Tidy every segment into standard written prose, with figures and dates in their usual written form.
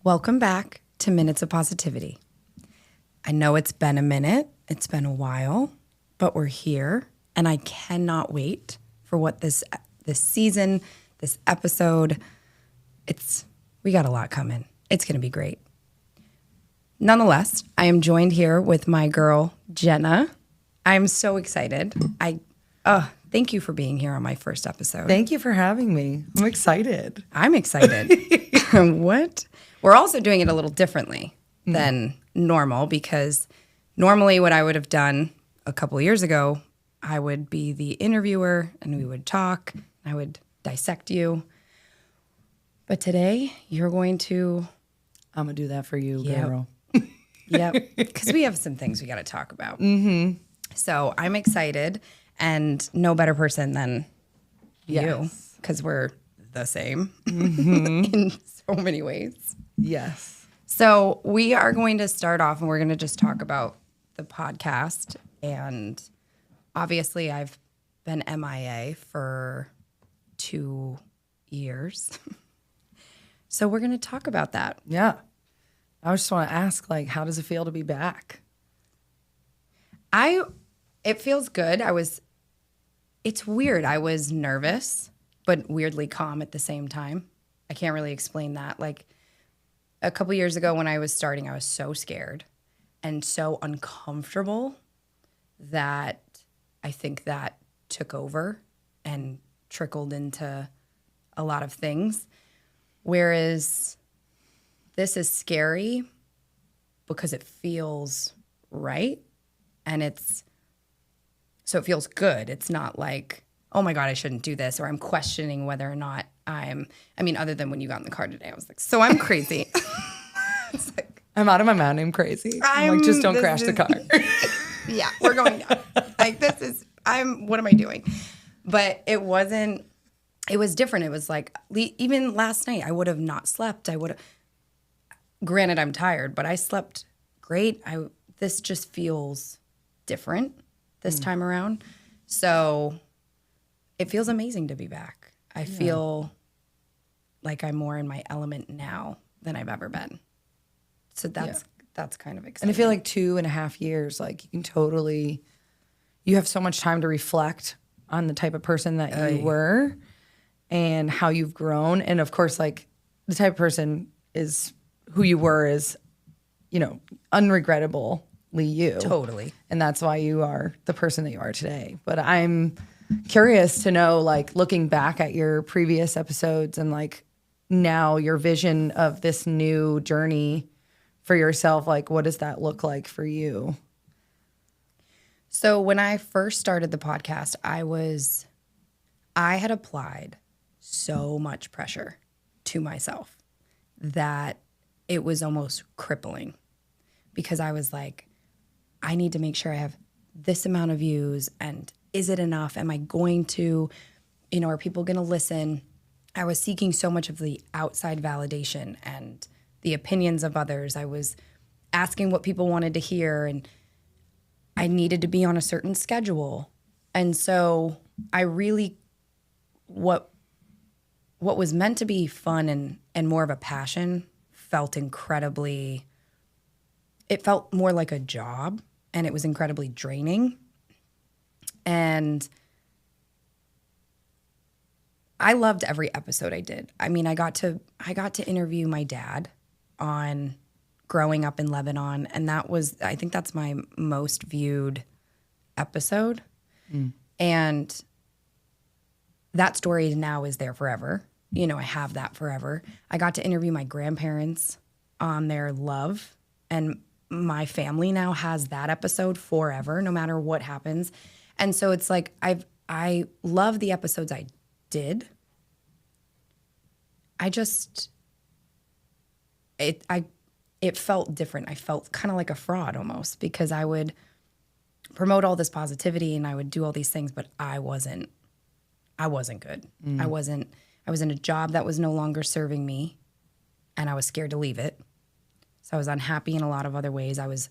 Welcome back to Minutes of Positivity. I know it's been a minute, it's been a while, but we're here, and I cannot wait for what this season, this episode, we got a lot coming. It's going to be great. Nonetheless, I am joined here with my girl, Jenna. I'm so excited. Thank you for being here on my first episode. Thank you for having me. I'm excited. I'm excited. What? We're also doing it a little differently than normal, because normally what I would have done a couple of years ago, I would be the interviewer and we would talk. I would dissect you. But today you're going to... I'm going to do that for you, Yep. girl. Yep, because we have some things we got to talk about. Mm-hmm. So I'm excited, and no better person than you, because we're the same in so many ways. Yes. So we are going to start off, and we're going to just talk about the podcast. And obviously, I've been MIA for 2 years. So we're going to talk about that. Yeah. I just want to ask, how does it feel to be back? It feels good. It's weird. I was nervous, but weirdly calm at the same time. I can't really explain that. A couple years ago when I was starting, I was so scared and so uncomfortable that I think that took over and trickled into a lot of things. Whereas this is scary because it feels right, and it feels good. It's not like, oh my God, I shouldn't do this, or I'm questioning whether or not other than when you got in the car today, I was like, so I'm crazy. It's like, I'm out of my mind. I'm crazy. I'm just don't crash the car. Yeah, we're going down. What am I doing? But it was different. It was like, even last night, I would have not slept. Granted, I'm tired, but I slept great. This just feels different this time around. So it feels amazing to be back. I feel like I'm more in my element now than I've ever been. So that's kind of exciting. And I feel like 2.5 years, you have so much time to reflect on the type of person that you were and how you've grown. And of course, the type of person is who you were is, unregrettably you. Totally. And that's why you are the person that you are today. But I'm curious to know, looking back at your previous episodes and now your vision of this new journey for yourself, what does that look like for you? So when I first started the podcast, I had applied so much pressure to myself that it was almost crippling, because I was like, I need to make sure I have this amount of views, and is it enough? Am I going to, are people going to listen? I was seeking so much of the outside validation and the opinions of others. I was asking what people wanted to hear, and I needed to be on a certain schedule. And so I really, what was meant to be fun and more of a passion felt it felt more like a job, and it was incredibly draining. And I loved every episode I did. I got to interview my dad on growing up in Lebanon, and I think that's my most viewed episode. And that story now is there forever. I have that forever. I got to interview my grandparents on their love, and my family now has that episode forever, no matter what happens. And so it's like, I love the episodes I did. It felt different. I felt kind of like a fraud almost, because I would promote all this positivity and I would do all these things, but I wasn't good. I was in a job that was no longer serving me, and I was scared to leave it. So I was unhappy in a lot of other ways. I was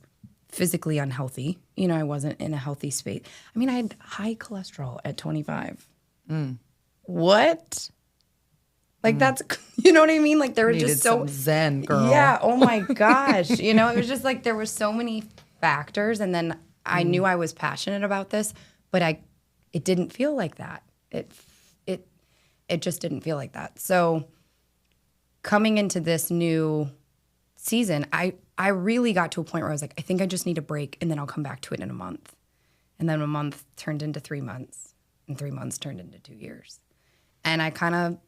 physically unhealthy. I wasn't in a healthy space. I had high cholesterol at 25. What? Like that's, you know what I mean? Like there were Needed just so some zen, girl. Yeah. Oh my gosh. You know, it was just like there were so many factors, and then I knew I was passionate about this, but it didn't feel like that. It just didn't feel like that. So coming into this new season, I really got to a point where I was like, I think I just need a break, and then I'll come back to it in a month. And then a month turned into 3 months, and 3 months turned into 2 years. And I kind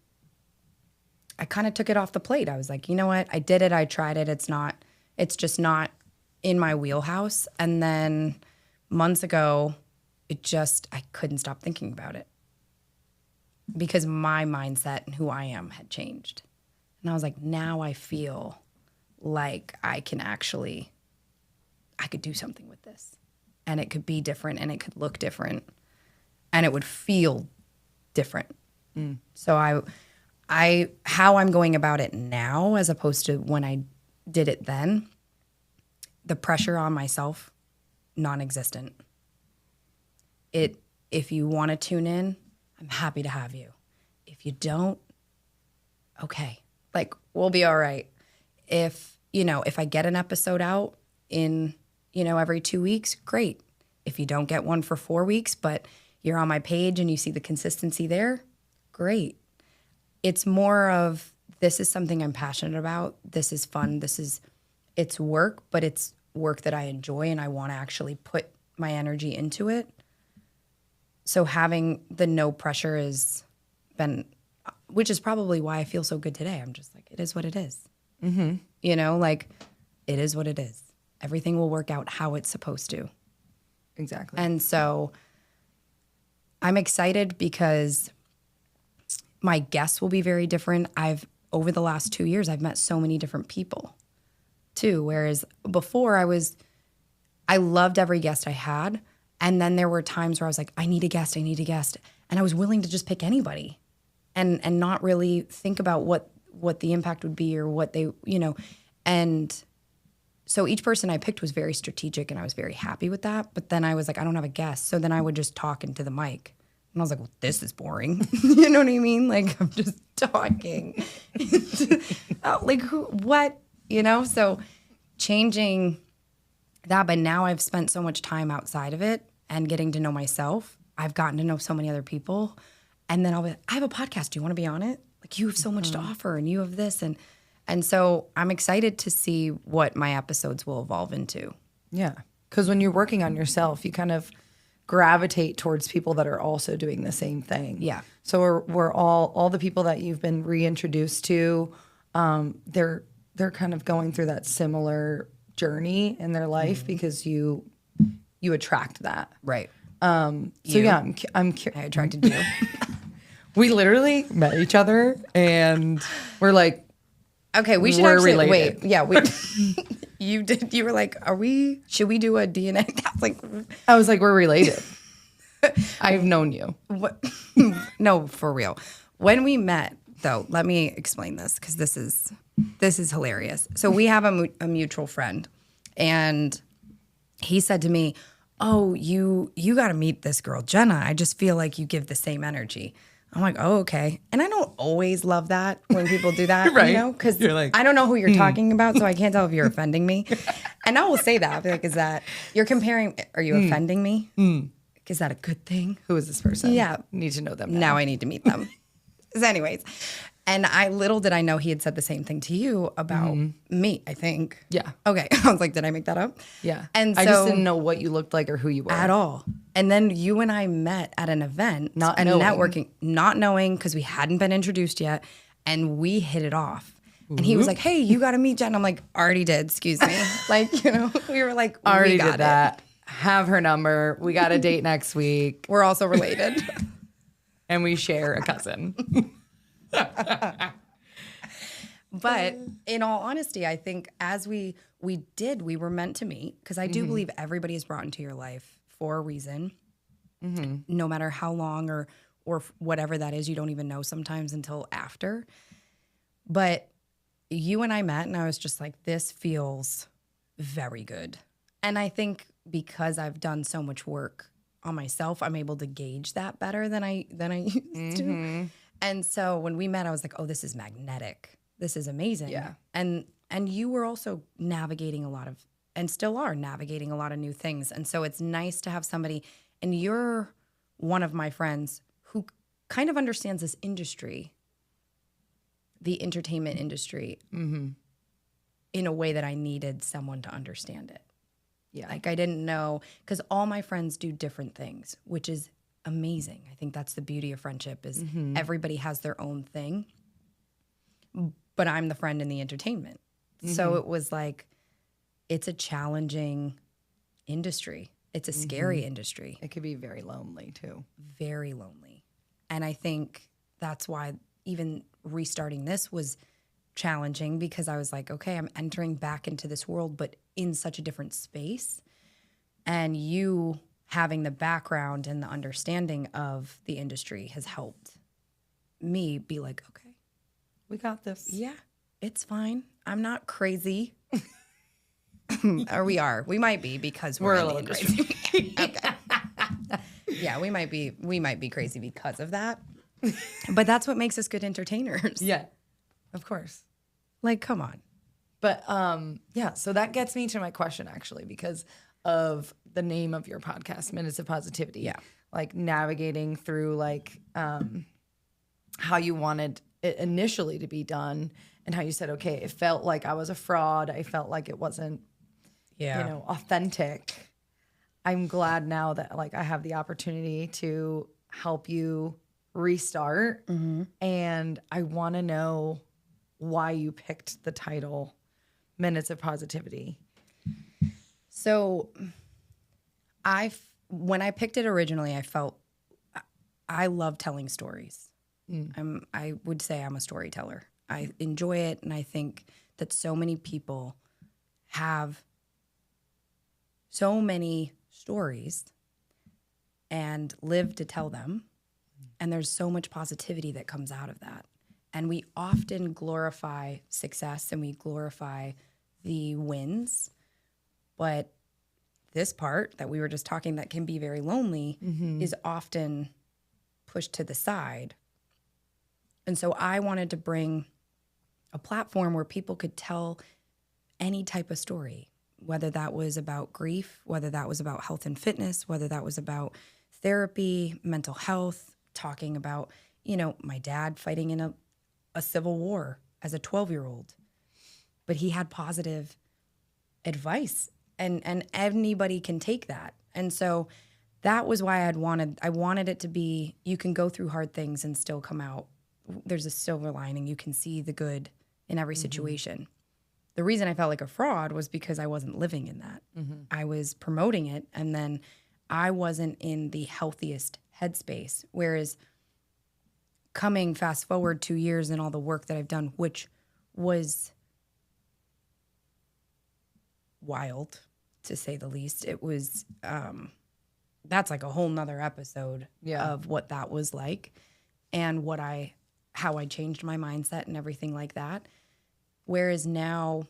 of took it off the plate. I was like, you know what? I did it. I tried it. It's just not in my wheelhouse. And then months ago, I couldn't stop thinking about it because my mindset and who I am had changed. And I was like, now I feel like I could do something with this, and it could be different, and it could look different, and it would feel different. So how I'm going about it now, as opposed to when I did it then, the pressure on myself, non-existent. If you want to tune in, I'm happy to have you. If you don't, okay, like we'll be all right. If I get an episode out in, every 2 weeks, great. If you don't get one for 4 weeks, but you're on my page and you see the consistency there, great. It's more of, this is something I'm passionate about. This is fun. It's work, but it's work that I enjoy, and I want to actually put my energy into it. So having the no pressure which is probably why I feel so good today. I'm just like, it is what it is. Mm-hmm. It is what it is. Everything will work out how it's supposed to. Exactly. And so I'm excited because my guests will be very different. Over the last 2 years, I've met so many different people too. Whereas before I loved every guest I had. And then there were times where I was like, I need a guest. And I was willing to just pick anybody and not really think about what the impact would be or what they, and so each person I picked was very strategic, and I was very happy with that. But then I was like, I don't have a guest. So then I would just talk into the mic. And I was like, well, this is boring. You know what I mean? Like, I'm just talking. Like, what? So changing that. But now I've spent so much time outside of it and getting to know myself. I've gotten to know so many other people. And then I'll be like, I have a podcast. Do you want to be on it? Like, you have so much to offer, and you have this. And so I'm excited to see what my episodes will evolve into. Yeah. Because when you're working on yourself, you kind of gravitate towards people that are also doing the same thing. Yeah. So we're all the people that you've been reintroduced to, they're kind of going through that similar journey in their life because you attract that. Right. So yeah, I'm I attracted you. We literally met each other and we're like, okay, we should we're actually related. wait. Yeah, you were like, should we do a DNA? I was like, we're related. I've known you. What? No, for real. When we met, though, let me explain this because this is hilarious. So we have a mutual friend, and he said to me, "Oh, you got to meet this girl, Jenna. I just feel like you give the same energy." I'm like, "Oh, okay." And I don't always love that when people do that, right? Because like, I don't know who you're talking about, so I can't tell if you're offending me. And I will say that. I'll be like, "Is that you're comparing? Are you offending me? Is that a good thing?" Who is this person? Yeah, need to know them now. Now I need to meet them. So anyways, and little did I know he had said the same thing to you about me, I think. Yeah. Okay. I was like, did I make that up? Yeah. And so, I just didn't know what you looked like or who you were. at all. And then you and I met at an event Not and knowing. networking, not knowing because we hadn't been introduced yet. And we hit it off. And he was like, "Hey, you got to meet Jen." I'm like, "Already did, excuse me." Like, we were like, Already we got did that. Have her number. We got a date next week. We're also related. And we share a cousin. But in all honesty, I think as we were meant to meet, because I do believe everybody is brought into your life for a reason, no matter how long or whatever that is. You don't even know sometimes until after. But you and I met, and I was just like, this feels very good. And I think because I've done so much work on myself, I'm able to gauge that better than I used to. And so when we met, I was like, oh, this is magnetic. This is amazing. Yeah. And you were also navigating a lot of, and still are navigating a lot of new things. And so it's nice to have somebody, and you're one of my friends who kind of understands this industry, the entertainment industry, in a way that I needed someone to understand it. Yeah. Like I didn't know, because all my friends do different things, which is amazing. I think that's the beauty of friendship is everybody has their own thing, but I'm the friend in the entertainment. So it was like, it's a challenging industry. It's a scary industry. It could be very lonely too. Very lonely. And I think that's why even restarting this was challenging, because I was like, okay, I'm entering back into this world, but in such a different space. And you having the background and the understanding of the industry has helped me be like, okay, We got this. yeah, it's fine. I'm not crazy. Or we are. We might be, because we're a in the little industry. Okay. Yeah, we might be crazy because of that. But that's what makes us good entertainers. Yeah. Of course. Like, come on. But yeah, so that gets me to my question actually, because of the name of your podcast, Minutes of Positivity. Yeah. Like navigating through like how you wanted it initially to be done, and how you said, okay, it felt like I was a fraud. I felt like it wasn't, authentic. I'm glad now that like I have the opportunity to help you restart. And I want to know why you picked the title Minutes of Positivity. So when I picked it originally, I felt I love telling stories. I would say I'm a storyteller. I enjoy it, and I think that so many people have so many stories and live to tell them, and there's so much positivity that comes out of that. And we often glorify success and we glorify the wins, but this part that we were just talking that can be very lonely is often pushed to the side. And so I wanted to bring a platform where people could tell any type of story, whether that was about grief, whether that was about health and fitness, whether that was about therapy, mental health, talking about, my dad fighting in a civil war as a 12-year-old. But he had positive advice, and anybody can take that. And so that was why I wanted it to be, you can go through hard things and still come out. There's a silver lining. You can see the good in every situation. The reason I felt like a fraud was because I wasn't living in that. I was promoting it, and then I wasn't in the healthiest headspace. Whereas coming fast forward 2 years and all the work that I've done, which was wild to say the least. It was, that's like a whole nother episode of what that was like, and how I changed my mindset and everything like that. Whereas now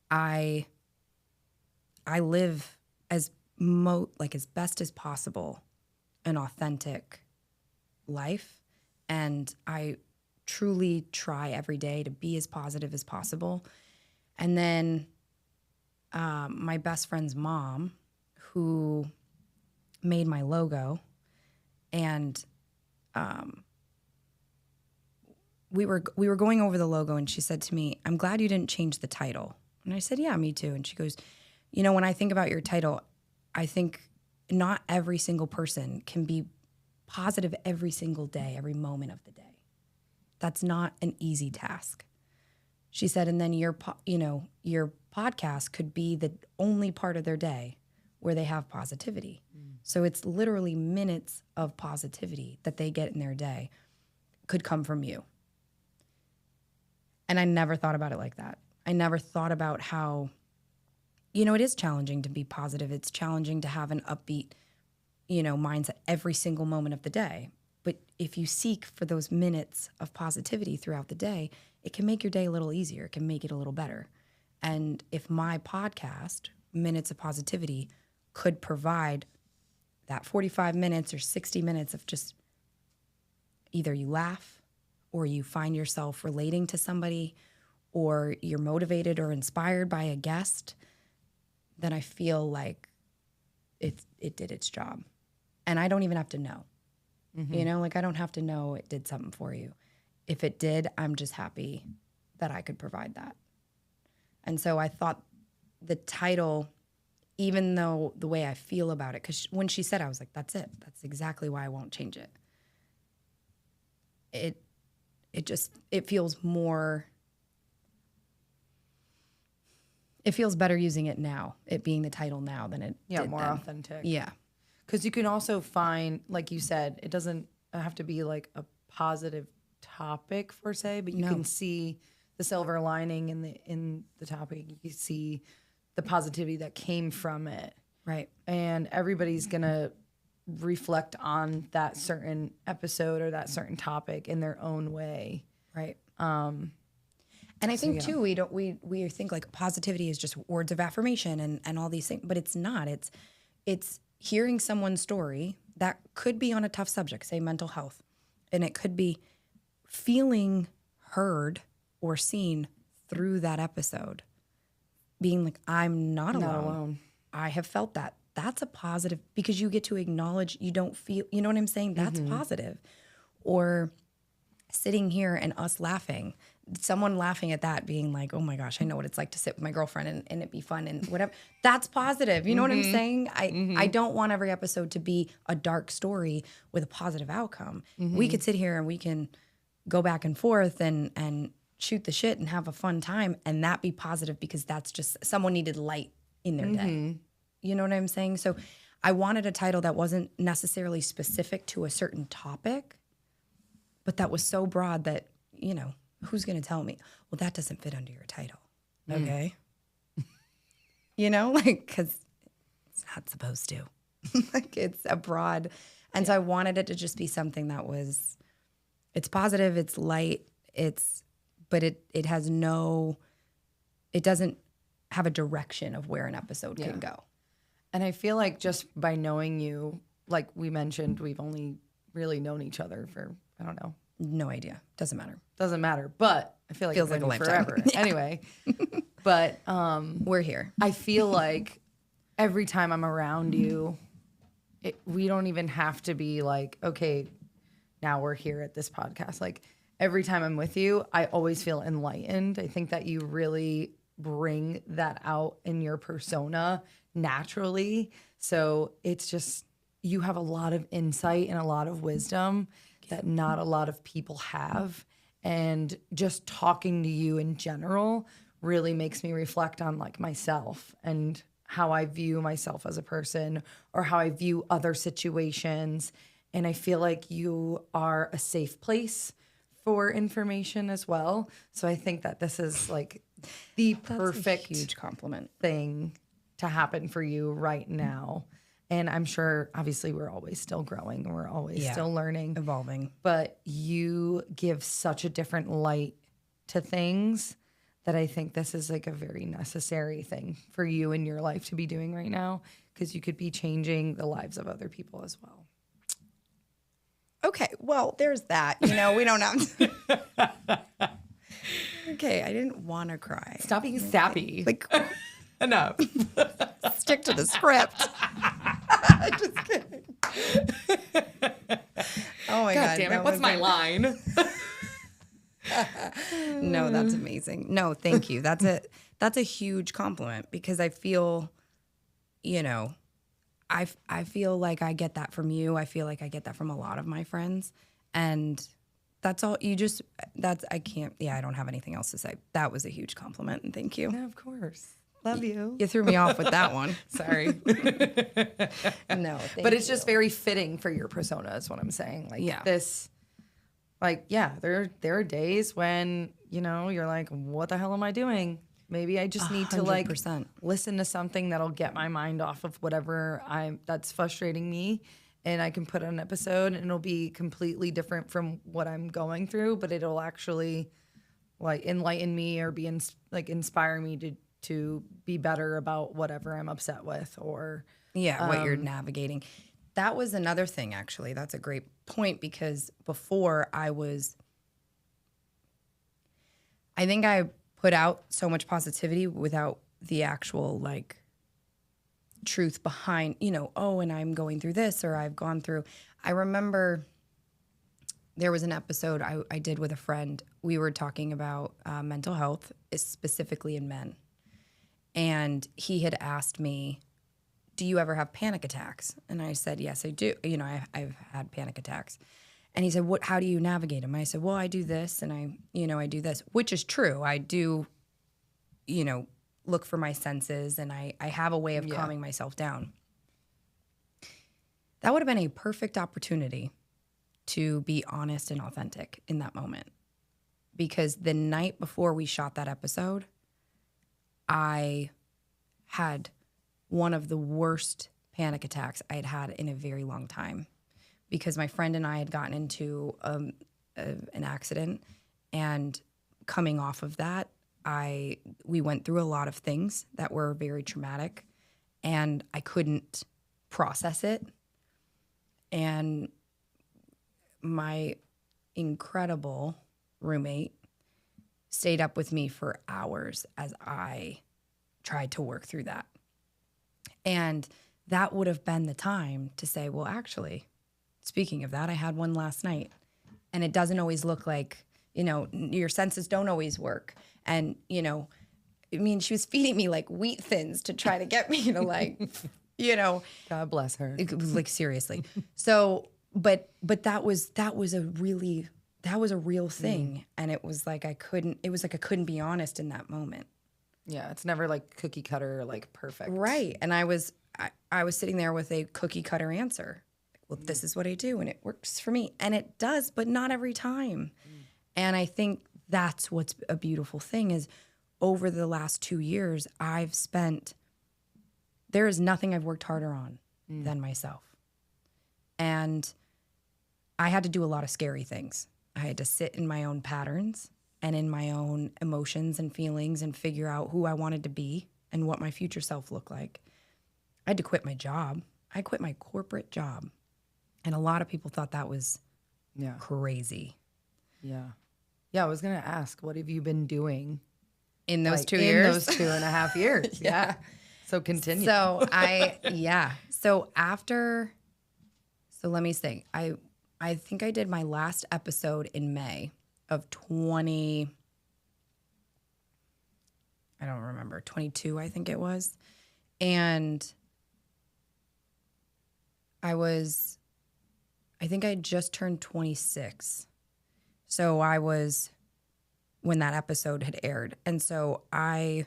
I live as best as possible an authentic life, and I truly try every day to be as positive as possible. And then my best friend's mom, who made my logo, and we were going over the logo, and she said to me, "I'm glad you didn't change the title." And I said, "Yeah, me too." And she goes, when I think about your title, I think not every single person can be positive every single day, every moment of the day. That's not an easy task." She said, and then your podcast could be the only part of their day where they have positivity. So it's literally minutes of positivity that they get in their day could come from you. And I never thought about it like that. I never thought about how, it is challenging to be positive. It's challenging to have an upbeat, mindset every single moment of the day. But if you seek for those minutes of positivity throughout the day, it can make your day a little easier. It can make it a little better. And if my podcast, Minutes of Positivity, could provide that 45 minutes or 60 minutes of just, either you laugh or you find yourself relating to somebody or you're motivated or inspired by a guest, then I feel like it did its job. And I don't even have to know. You know, like I don't have to know it did something for you. If it did, I'm just happy that I could provide that. And so I thought the title, even though the way I feel about it, because when she said, I was like, that's it. That's exactly why I won't change it. It feels more, it feels better using it now, it being the title now than it did more then. authentic. Yeah. Because you can also find, like you said, it doesn't have to be like a positive topic per se, but you can see the silver lining in the topic. You can see the positivity that came from it. Right. And everybody's going to reflect on that certain episode or that certain topic in their own way. Right. And I think too, we think like positivity is just words of affirmation and all these things, but it's not. It's hearing someone's story that could be on a tough subject, say mental health, and it could be feeling heard or seen through that episode, being like, I'm not alone. I have felt that. That's a positive because you get to acknowledge you don't feel, you know what I'm saying? That's positive. Or sitting here and us laughing, someone laughing at that being like, oh my gosh, I know what it's like to sit with my girlfriend and it be fun and whatever. That's positive. You know what I'm saying? I don't want every episode to be a dark story with a positive outcome. We could sit here and we can go back and forth and shoot the shit and have a fun time and that be positive because that's just someone needed light in their day. You know what I'm saying? So I wanted a title that wasn't necessarily specific to a certain topic, but that was so broad that, you know, who's going to tell me, well, that doesn't fit under your title. Okay. You know, like, because it's not supposed to. Like, it's a broad. And so I wanted it to just be something that was, it's positive, it's light, but it has no, it doesn't have a direction of where an episode can go. And I feel like just by knowing you, like we mentioned, we've only really known each other for, I don't know. No idea. Doesn't matter. Doesn't matter. But I feel like Feels it's like a been lifetime. forever. Anyway. But we're here. I feel like every time I'm around you, we don't even have to be like, okay, now we're here at this podcast. Like every time I'm with you, I always feel enlightened. I think that you really bring that out in your persona naturally. So it's just, you have a lot of insight and a lot of wisdom that not a lot of people have. And just talking to you in general really makes me reflect on like myself and how I view myself as a person or how I view other situations. And I feel like you are a safe place for information as well. So I think that this is like the perfect huge compliment thing to happen for you right now. And I'm sure, obviously, we're always still growing and we're always still learning. Evolving. But you give such a different light to things that I think this is like a very necessary thing for you in your life to be doing right now because you could be changing the lives of other people as well. Okay, well, there's that. You know, we don't have to. Okay, I didn't want to cry. Stop being sappy. Like, Enough. stick to the script. Just kidding. Oh my God. Damn it. What's my line? No, that's amazing. No, thank you. That's a huge compliment because I feel, you know, I feel like I get that from you. I feel like I get that from a lot of my friends. And that's all I don't have anything else to say. That was a huge compliment and thank you. Yeah, of course. Love you. You threw me off with that one. Sorry. No, but it's just very fitting for your persona is what I'm saying. Like there are days when, you know, you're like, what the hell am I doing? Maybe I just need to 100%. listen to something that'll get my mind off of whatever that's frustrating me. And I can put on an episode and it'll be completely different from what I'm going through, but it'll actually like enlighten me or be inspire me to be better about whatever I'm upset with or what you're navigating. that was another thing, actually. That's a great point, because before I think I put out so much positivity without the actual like truth behind, oh, and I'm going through this, or I've gone through. I remember there was an episode I did with a friend. We were talking about mental health, specifically in men. And he had asked me, do you ever have panic attacks? And I said, yes, I do. I've had panic attacks. And he said, how do you navigate them? And I said, well, I do this and I do this, which is true. I do, look for my senses, and I have a way of calming myself down. That would have been a perfect opportunity to be honest and authentic in that moment. Because the night before we shot that episode, I had one of the worst panic attacks I had had in a very long time, because my friend and I had gotten into an accident, and coming off of that, we went through a lot of things that were very traumatic, and I couldn't process it. And my incredible roommate stayed up with me for hours as I tried to work through that. And that would have been the time to say, well, actually, speaking of that, I had one last night, and it doesn't always look like, your senses don't always work. And, she was feeding me like wheat thins to try to get me to like, God bless her. like seriously. So, but that was a real thing. And it was like I couldn't be honest in that moment. Yeah, it's never like cookie cutter, like perfect. Right. And I was sitting there with a cookie cutter answer. Well, this is what I do, and it works for me. And it does, but not every time. And I think that's what's a beautiful thing is, over the last 2 years, there is nothing I've worked harder on than myself. And I had to do a lot of scary things. I had to sit in my own patterns and in my own emotions and feelings and figure out who I wanted to be and what my future self looked like. I had to quit my job. I quit my corporate job. And a lot of people thought that was crazy. Yeah. Yeah, I was going to ask, what have you been doing in those 2 years? In those 2.5 years. Yeah. So continue. So so let me think. I think I did my last episode in May of 22, I think it was. And I think I just turned 26. So I was, when that episode had aired. And so I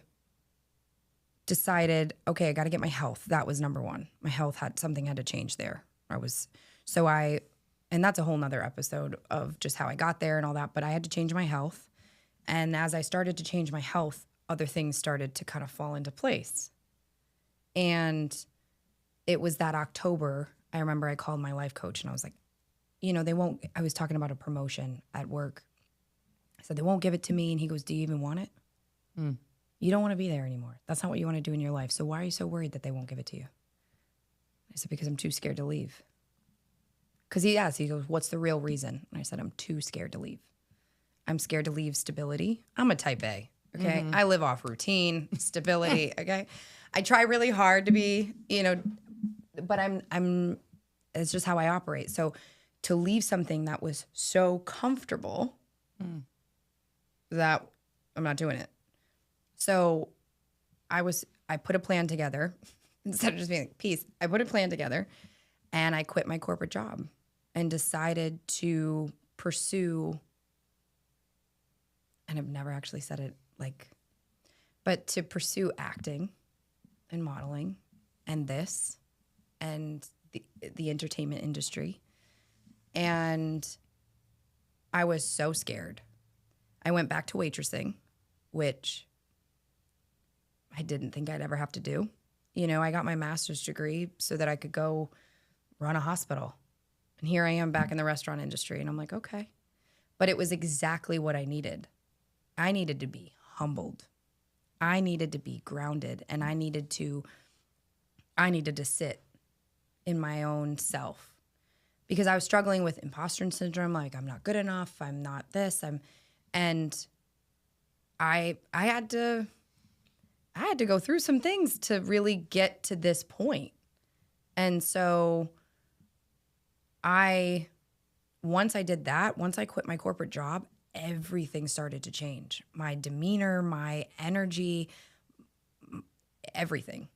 decided, okay, I got to get my health. That was number one. My health had to change there. And that's a whole nother episode of just how I got there and all that, but I had to change my health. And as I started to change my health, other things started to kind of fall into place. And it was that October, I remember I called my life coach and I was like, I was talking about a promotion at work. I said, they won't give it to me. And he goes, do you even want it? You don't want to be there anymore. That's not what you want to do in your life. So why are you so worried that they won't give it to you? I said, because I'm too scared to leave. Because he goes, what's the real reason? And I said, I'm too scared to leave. I'm scared to leave stability. I'm a type A, okay? I live off routine, stability, okay? I try really hard to be, but it's just how I operate. So to leave something that was so comfortable that I'm not doing it. So I put a plan together instead of just being like, peace. I put a plan together and I quit my corporate job and decided to pursue, and I've never actually said it but to pursue acting and modeling and the entertainment industry. And I was so scared. I went back to waitressing, which I didn't think I'd ever have to do. I got my master's degree so that I could go run a hospital. And here I am back in the restaurant industry. And I'm like, okay. But it was exactly what I needed. I needed to be humbled. I needed to be grounded. And I needed to sit in my own self because I was struggling with imposter syndrome. Like, I'm not good enough. I'm not this. And I had to go through some things to really get to this point. And so once I did that, once I quit my corporate job, everything started to change. My demeanor, my energy, everything.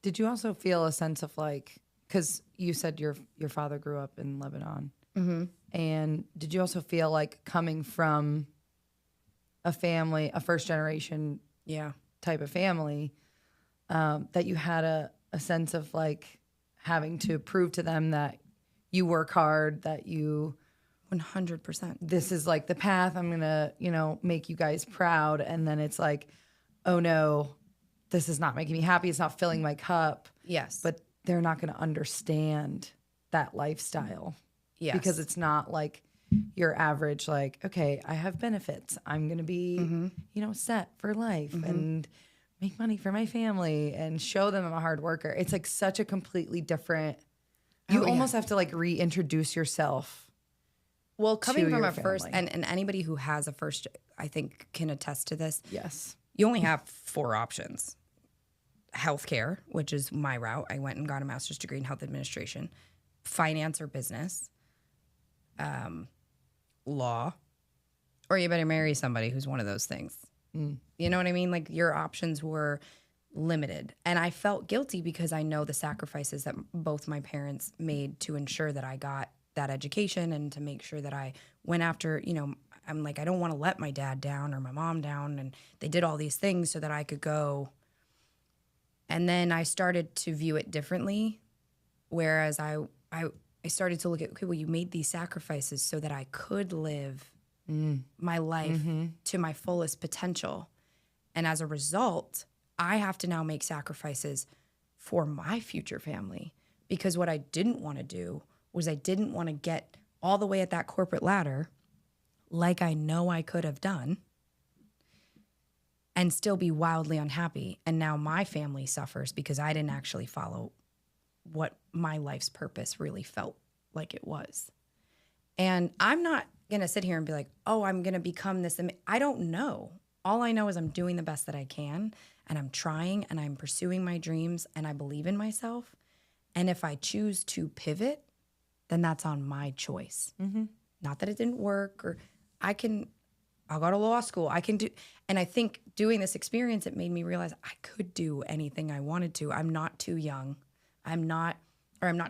Did you also feel a sense of like, because you said your father grew up in Lebanon, and did you also feel like coming from a family, a first generation type of family, that you had a sense of like having to prove to them that you work hard, that you 100%. This is like the path, I'm gonna, make you guys proud, and then it's like, oh no, this is not making me happy, it's not filling my cup. Yes. But they're not going to understand that lifestyle. Yes. Because it's not like your average, like, okay, I have benefits, I'm going to be, set for life and make money for my family and show them I'm a hard worker. It's like such a completely different, you almost have to like reintroduce yourself. Well, coming from your a first, family. and anybody who has a first, I think can attest to this. Yes. You only have 4 options. Healthcare, which is my route. I went and got a master's degree in health administration. Finance or business. Law. Or you better marry somebody who's one of those things. You know what I mean? Like, your options were limited. And I felt guilty because I know the sacrifices that both my parents made to ensure that I got that education and to make sure that I went after, I'm like, I don't want to let my dad down or my mom down. And they did all these things so that I could go. And then I started to view it differently, whereas I started to look at, okay, well, you made these sacrifices so that I could live my life to my fullest potential. And as a result, I have to now make sacrifices for my future family, because what I didn't want to do was I didn't want to get all the way at that corporate ladder like I know I could have done and still be wildly unhappy. And now my family suffers because I didn't actually follow what my life's purpose really felt like it was. And I'm not going to sit here and be like, oh, I'm going to become this. I don't know. All I know is I'm doing the best that I can, and I'm trying, and I'm pursuing my dreams, and I believe in myself. And if I choose to pivot, then that's on my choice. Not that it didn't work, or I'll go to law school. I can do, and I think doing this experience, it made me realize I could do anything I wanted to. I'm not too young. I'm not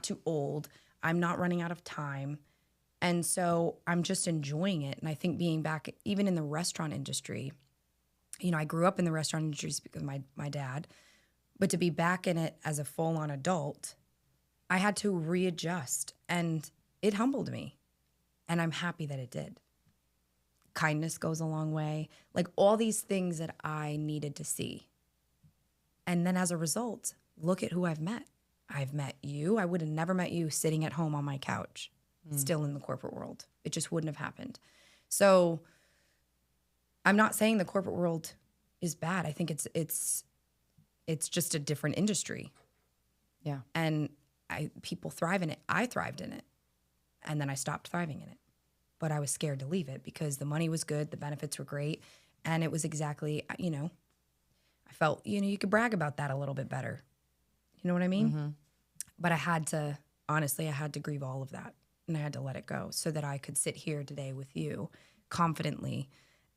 too old. I'm not running out of time. And so I'm just enjoying it. And I think being back, even in the restaurant industry, I grew up in the restaurant industry because of my dad, but to be back in it as a full-on adult, I had to readjust, and it humbled me. And I'm happy that it did. Kindness goes a long way. Like, all these things that I needed to see. And then as a result, look at who I've met. I've met you. I would have never met you sitting at home on my couch, still in the corporate world. It just wouldn't have happened. So I'm not saying the corporate world is bad. I think it's just a different industry. Yeah. And people thrive in it. I thrived in it. And then I stopped thriving in it. But I was scared to leave it because the money was good, the benefits were great, and it was exactly, I felt, you could brag about that a little bit better. You know what I mean? But I had to grieve all of that, and I had to let it go so that I could sit here today with you confidently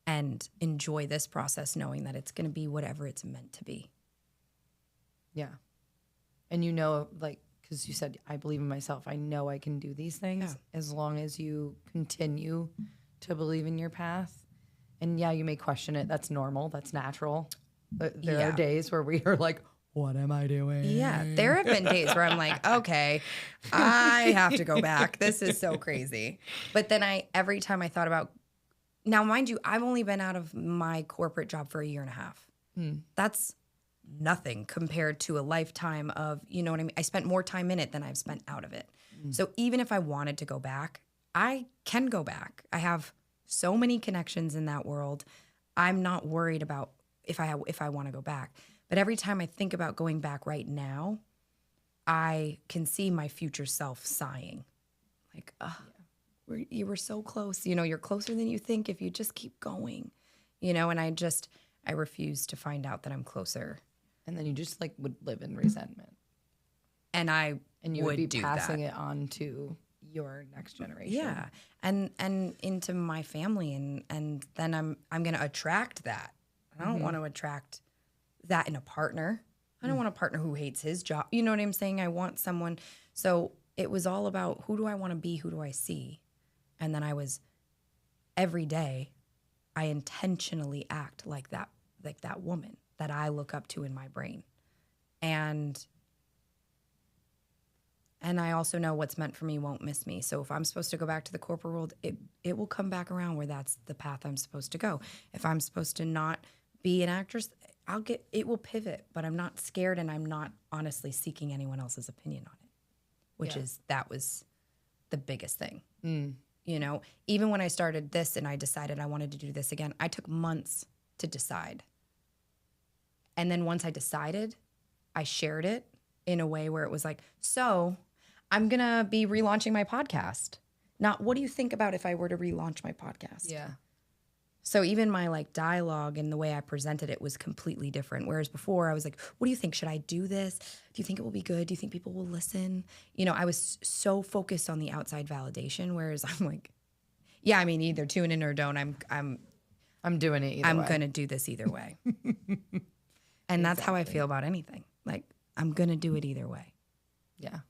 and enjoy this process, knowing that it's going to be whatever it's meant to be. Yeah. And like, because you said, I believe in myself. I know I can do these things as long as you continue to believe in your path. And yeah, you may question it. That's normal. That's natural. But there are days where we are like, what am I doing? Yeah. There have been days where I'm like, okay, I have to go back. This is so crazy. But then every time I thought about, now mind you, I've only been out of my corporate job for 1.5 years. That's nothing compared to a lifetime of, you know what I mean? I spent more time in it than I've spent out of it. So even if I wanted to go back, I can go back. I have so many connections in that world. I'm not worried about if I want to go back. But every time I think about going back right now, I can see my future self sighing. Like, you were so close. You're closer than you think if you just keep going. And I refuse to find out that I'm closer. And then you just like would live in resentment. And you would be do passing that. it on to your next generation. Yeah. And into my family and then I'm going to attract that. I don't want to attract that in a partner. I don't want a partner who hates his job. You know what I'm saying? I want someone. So it was all about who do I want to be? Who do I see? And then every day, I intentionally act like that woman that I look up to in my brain. And I also know what's meant for me won't miss me. So if I'm supposed to go back to the corporate world, it will come back around where that's the path I'm supposed to go. If I'm supposed to not be an actress, it will pivot, but I'm not scared and I'm not honestly seeking anyone else's opinion on it, that was the biggest thing. Even when I started this and I decided I wanted to do this again, I took months to decide. And then once I decided, I shared it in a way where it was like, so I'm going to be relaunching my podcast. Not, what do you think about if I were to relaunch my podcast? Yeah. So even my like dialogue and the way I presented it was completely different. Whereas before I was like, what do you think? Should I do this? Do you think it will be good? Do you think people will listen? I was so focused on the outside validation. Whereas I'm like, yeah, I mean, either tune in or don't. I'm doing it either way. I'm going to do this either way. And that's how I feel about anything. Like, I'm going to do it either way. Yeah.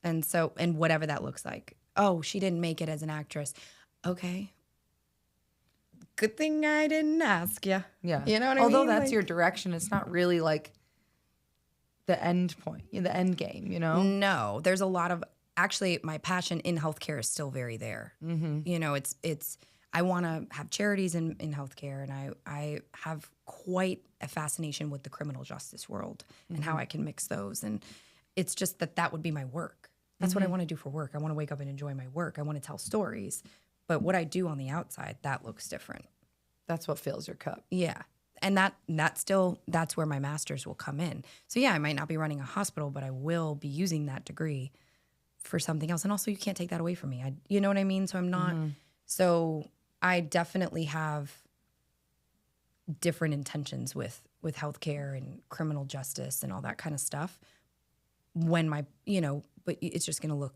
And so, and whatever that looks like. Oh, she didn't make it as an actress. Okay. Good thing I didn't ask you. Yeah. You know what I mean? Although that's your direction, it's not really like the end point, the end game, No, there's a lot of, actually, my passion in healthcare is still very there. It's I want to have charities in healthcare, and I have quite a fascination with the criminal justice world and how I can mix those. And it's just that would be my work. That's what I want to do for work. I want to wake up and enjoy my work. I want to tell stories. But what I do on the outside, that looks different. That's what fills your cup. Yeah. And that's where my master's will come in. So yeah, I might not be running a hospital, but I will be using that degree for something else. And also you can't take that away from me. You know what I mean? So I'm not, so I definitely have different intentions with healthcare and criminal justice and all that kind of stuff. When but it's just going to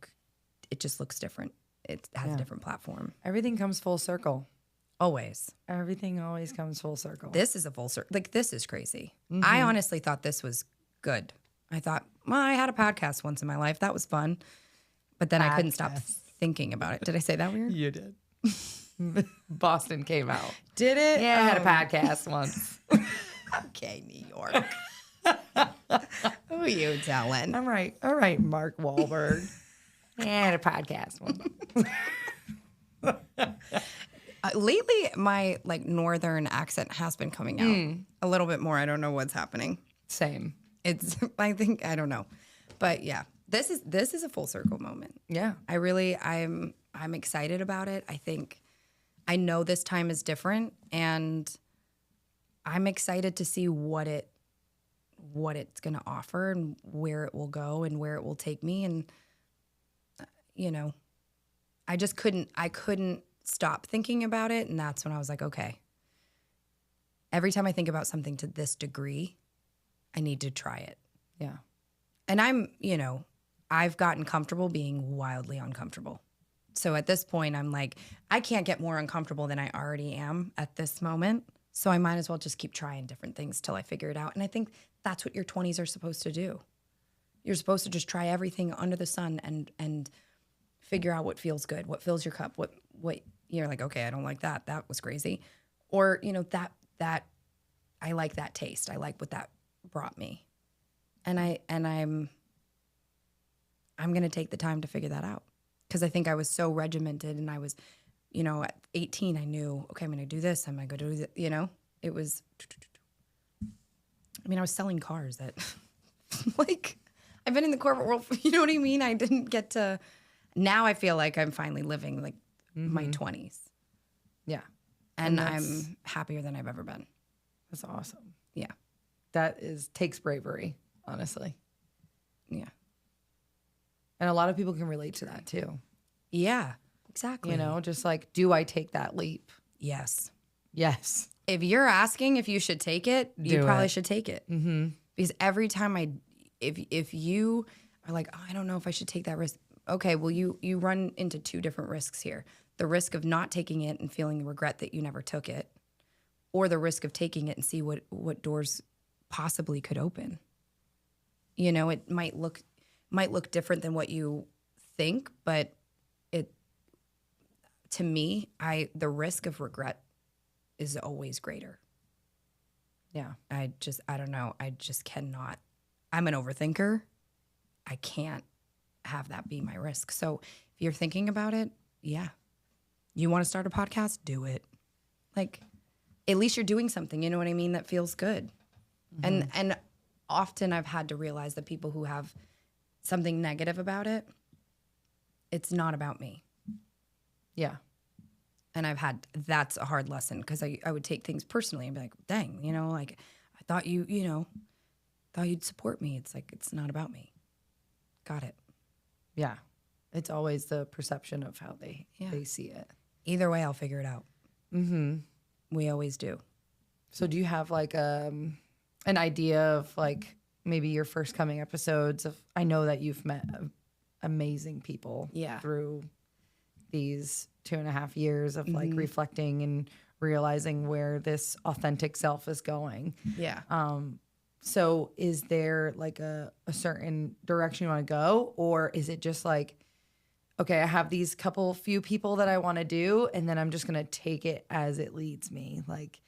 it just looks different. It has a different platform. Everything comes full circle. Always. Everything always comes full circle. This is a full circle. Like, this is crazy. I honestly thought this was good. I thought, well, I had a podcast once in my life. That was fun. But then I couldn't stop thinking about it. Did I say that weird? You did. Boston came out. Did it? Yeah, I had a podcast once. Okay, New York. Who are you telling? All right, Mark Wahlberg. Yeah, I had a podcast once. Lately, my northern accent has been coming out a little bit more. I don't know what's happening. Same. I don't know. But yeah, this is a full circle moment. Yeah. I'm excited about it. I know this time is different, and I'm excited to see what it's going to offer and where it will go and where it will take me. And I couldn't stop thinking about it. And that's when I was like, okay, every time I think about something to this degree, I need to try it. Yeah. And I've gotten comfortable being wildly uncomfortable. So at this point, I'm like, I can't get more uncomfortable than I already am at this moment. So I might as well just keep trying different things till I figure it out. And I think that's what your 20s are supposed to do. You're supposed to just try everything under the sun and figure out what feels good, what fills your cup, what you're like, okay, I don't like that. That was crazy. Or, that I like that taste. I like what that brought me. And I'm going to take the time to figure that out. Because I think I was so regimented, and I was, at 18, I knew, okay, I'm going to do this. I'm going to go do this, it was, I was selling cars that, I've been in the corporate world, you know what I mean? I didn't get to, now I feel like I'm finally living my 20s. Yeah. And I'm happier than I've ever been. That's awesome. Yeah. That takes bravery, honestly. Yeah. And a lot of people can relate to that too. Yeah, exactly. You know, just like, do I take that leap? Yes. Yes. If you're asking if you should take it, you Do probably it. should take it. Mm-hmm. Because every time if you are like, oh, I don't know if I should take that risk. Okay, well, you run into two different risks here. The risk of not taking it and feeling the regret that you never took it, or the risk of taking it and see what doors possibly could open. You know, it might look different than what you think, but to me, the risk of regret is always greater. Yeah. I don't know. I just cannot. I'm an overthinker. I can't have that be my risk. So if you're thinking about it, yeah. You want to start a podcast? Do it. Like, at least you're doing something, you know what I mean, that feels good. Mm-hmm. And often I've had to realize that people who have something negative about it, it's not about me. Yeah. And that's a hard lesson because I would take things personally and be like, dang, you know, like I thought thought you'd support me. It's like, it's not about me. Got it. Yeah. It's always the perception of how they see it. Either way, I'll figure it out. Mm-hmm. We always do. So do you have like an idea of like maybe your first coming episodes of, I know that you've met amazing people through these 2.5 years of like reflecting and realizing where this authentic self is going. Yeah. So is there like a certain direction you want to go, or is it just like, okay, I have these few people that I want to do, and then I'm just going to take it as it leads me? Like,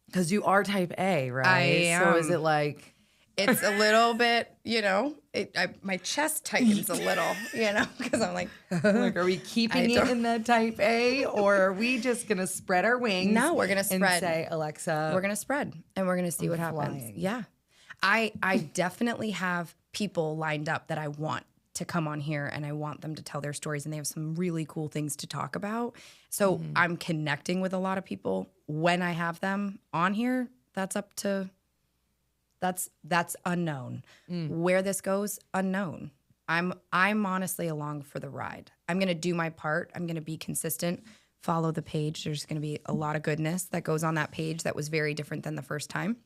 because you are type A, right? I am. So is it like... It's a little bit, you know, my chest tightens a little, you know, because I'm like, are we keeping it in the type A, or are we just going to spread our wings? No, we're going to spread. And say, Alexa, we're going to spread, and we're going to see what happens. flying. Yeah. I definitely have people lined up that I want to come on here, and I want them to tell their stories, and they have some really cool things to talk about. So I'm connecting with a lot of people. When I have them on here, that's unknown. Where this goes, unknown. I'm honestly along for the ride. I'm going to do my part. I'm going to be consistent. Follow the page. There's going to be a lot of goodness that goes on that page that was very different than the first time.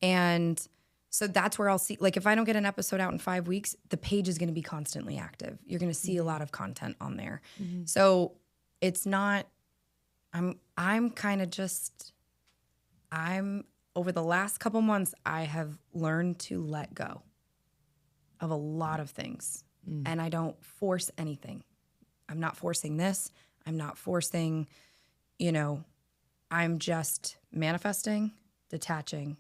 And so that's where I'll see, like, if I don't get an episode out in 5 weeks, the page is going to be constantly active. You're going to see a lot of content on there. Mm-hmm. So it's not, I'm kind of just, over the last couple months, I have learned to let go of a lot of things. And I don't force anything. I'm not forcing this. I'm not forcing, I'm just manifesting, detaching.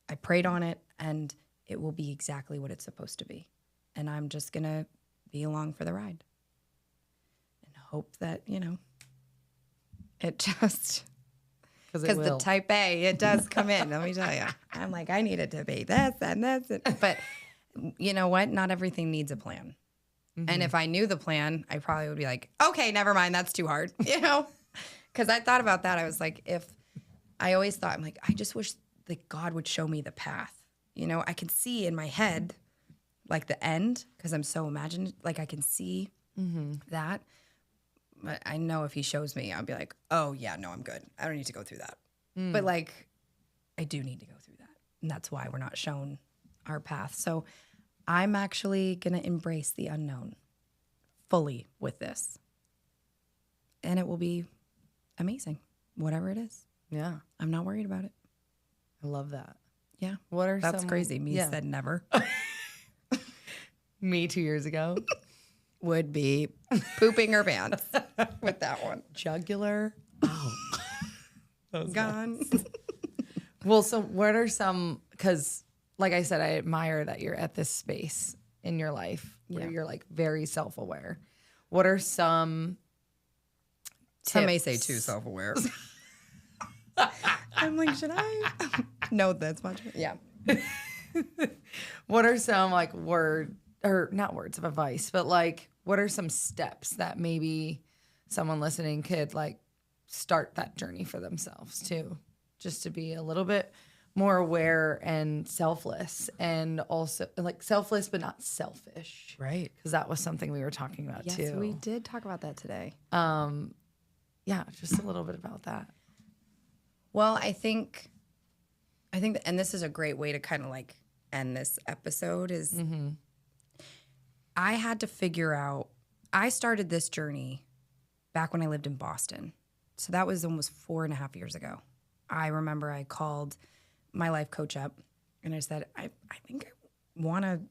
I prayed on it, and it will be exactly what it's supposed to be. And I'm just going to be along for the ride and hope that, it just... Because the type A, it does come in. Let me tell you. I'm like, I need it to be this and this. But you know what? Not everything needs a plan. Mm-hmm. And if I knew the plan, I probably would be like, okay, never mind. That's too hard. Because I thought about that. I was like, I always thought, I'm like, I just wish that God would show me the path. I can see in my head, like the end, because I'm so imaginative. Like I can see that. But I know if he shows me, I'll be like, oh, yeah, no, I'm good. I don't need to go through that. But, like, I do need to go through that. And that's why we're not shown our path. So I'm actually going to embrace the unknown fully with this. And it will be amazing, whatever it is. Yeah. I'm not worried about it. I love that. Yeah. That's crazy. Me said never. Me 2 years ago. Would be pooping her pants with that one. Jugular. Oh. Gone. Well, so what are some, because like I said, I admire that you're at this space in your life where you're like very self-aware. What are some tips? Some may say too self-aware. I'm like, should I? No, that's much. Yeah. What are some like not words of advice, but like, what are some steps that maybe someone listening could like start that journey for themselves too, just to be a little bit more aware and selfless, and also like selfless but not selfish. Right. Because that was something we were talking about Yes, too. we did talk about that today. Yeah, just a little bit about that. Well, I think, and this is a great way to kind of like end this episode is I had to figure out, I started this journey back when I lived in Boston. So that was almost 4.5 years ago. I remember I called my life coach up and I said, I think I want to,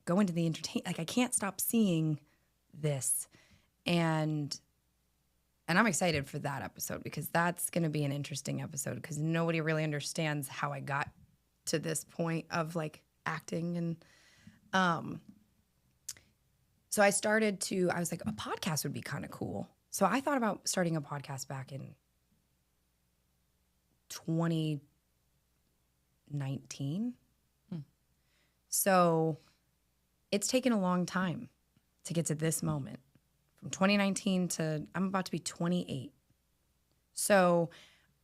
go into the entertain. Like I can't stop seeing this. And I'm excited for that episode because that's going to be an interesting episode because nobody really understands how I got to this point of like acting. And so I was like, a podcast would be kind of cool. So I thought about starting a podcast back in 2019. So it's taken a long time to get to this moment. From 2019 to, I'm about to be 28. So,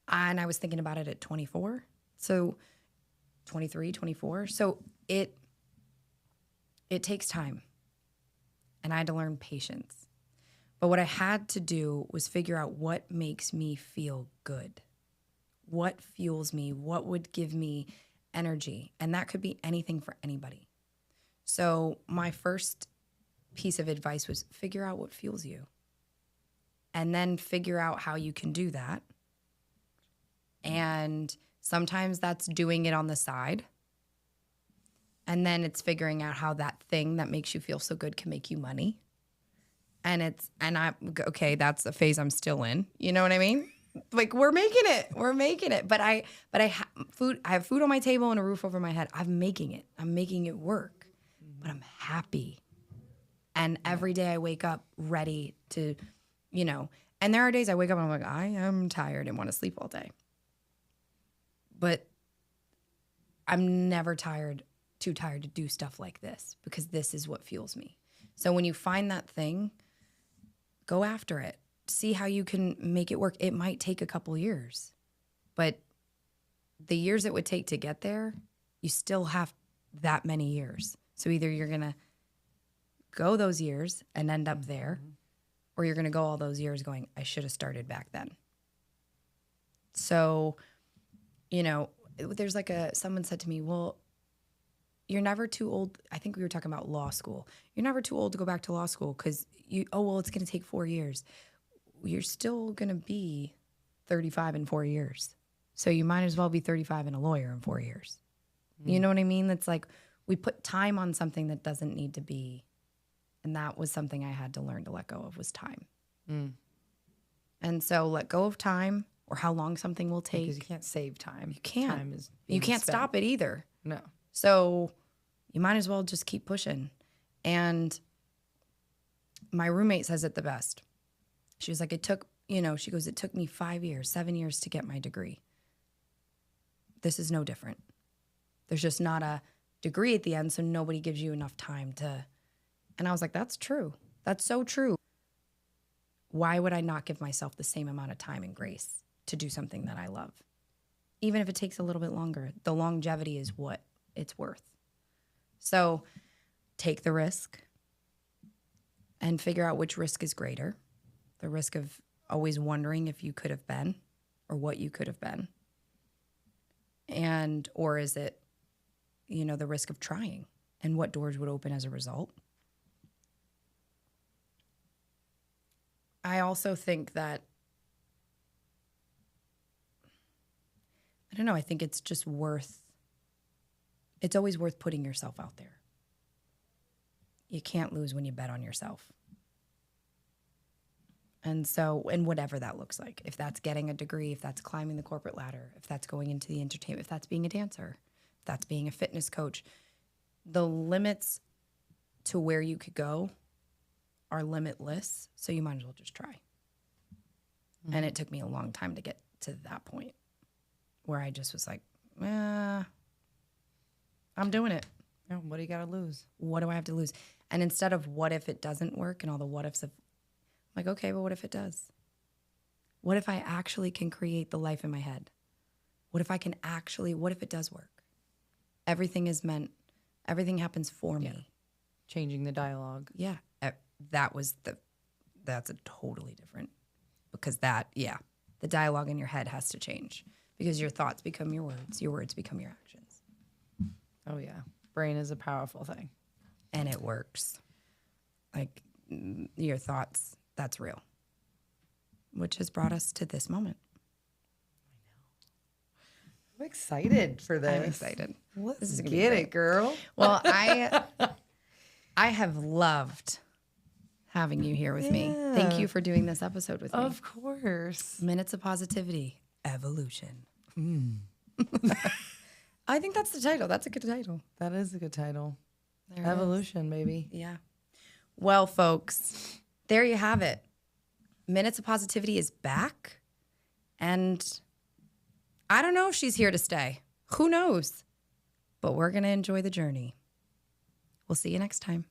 and I was thinking about it at 24. So 23, 24. So it takes time. And I had to learn patience. But what I had to do was figure out what makes me feel good. What fuels me? What would give me energy? And that could be anything for anybody. So my first piece of advice was figure out what fuels you. And then figure out how you can do that. And sometimes that's doing it on the side. And then it's figuring out how that thing that makes you feel so good can make you money. And that's a phase I'm still in. You know what I mean? Like we're making it. But I have food on my table and a roof over my head. I'm making it work. But I'm happy. And every day I wake up ready to, and there are days I wake up and I'm like, I am tired and want to sleep all day. But I'm never too tired to do stuff like this because this is what fuels me. So when you find that thing, go after it. See how you can make it work. It might take a couple years, but the years it would take to get there, you still have that many years. So either you're going to go those years and end up there, or you're going to go all those years going, I should have started back then. So, there's like someone said to me, well, you're never too old. I think we were talking about law school. You're never too old to go back to law school because it's going to take 4 years. You're still going to be 35 in 4 years. So you might as well be 35 and a lawyer in 4 years. You know what I mean? It's like we put time on something that doesn't need to be. And that was something I had to learn to let go of was time. And so let go of time or how long something will take. Because you can't save time. You can't. Time is you can't spent. stop it either. No. So you might as well just keep pushing. And my roommate says it the best. She was like, it took me 5 years, 7 years to get my degree. This is no different. There's just not a degree at the end, so nobody gives you enough time to. And I was like, that's true. That's so true. Why would I not give myself the same amount of time and grace to do something that I love? Even if it takes a little bit longer, the longevity is what it's worth. So take the risk and figure out which risk is greater. The risk of always wondering if you could have been or what you could have been. Or is it, the risk of trying and what doors would open as a result? I also think that, I don't know, I think it's always worth putting yourself out there. You can't lose when you bet on yourself. And whatever that looks like, if that's getting a degree, if that's climbing the corporate ladder, if that's going into the entertainment, if that's being a dancer, if that's being a fitness coach, the limits to where you could go are limitless. So you might as well just try. Mm-hmm. And it took me a long time to get to that point where I just was like, I'm doing it. Yeah, what do you got to lose? What do I have to lose? And instead of what if it doesn't work and all the what ifs of, I'm like, okay, but what if it does? What if I actually can create the life in my head? What if it does work? Everything happens for me. Changing the dialogue. Yeah. That's a totally different, because the dialogue in your head has to change, because your thoughts become your words become your actions. Oh yeah. Brain is a powerful thing. And it works. Like, your thoughts, that's real. Which has brought us to this moment. I'm excited for this. I'm excited. Let's get it, girl. Well, I have loved having you here with me. Thank you for doing this episode with me. Of course. Minutes of Positivity, Evolution. I think that's the title. That's a good title. That is a good title. There it Evolution, baby. Yeah. Well, folks, there you have it. Minutes of Positivity is back. And I don't know if she's here to stay. Who knows? But we're going to enjoy the journey. We'll see you next time.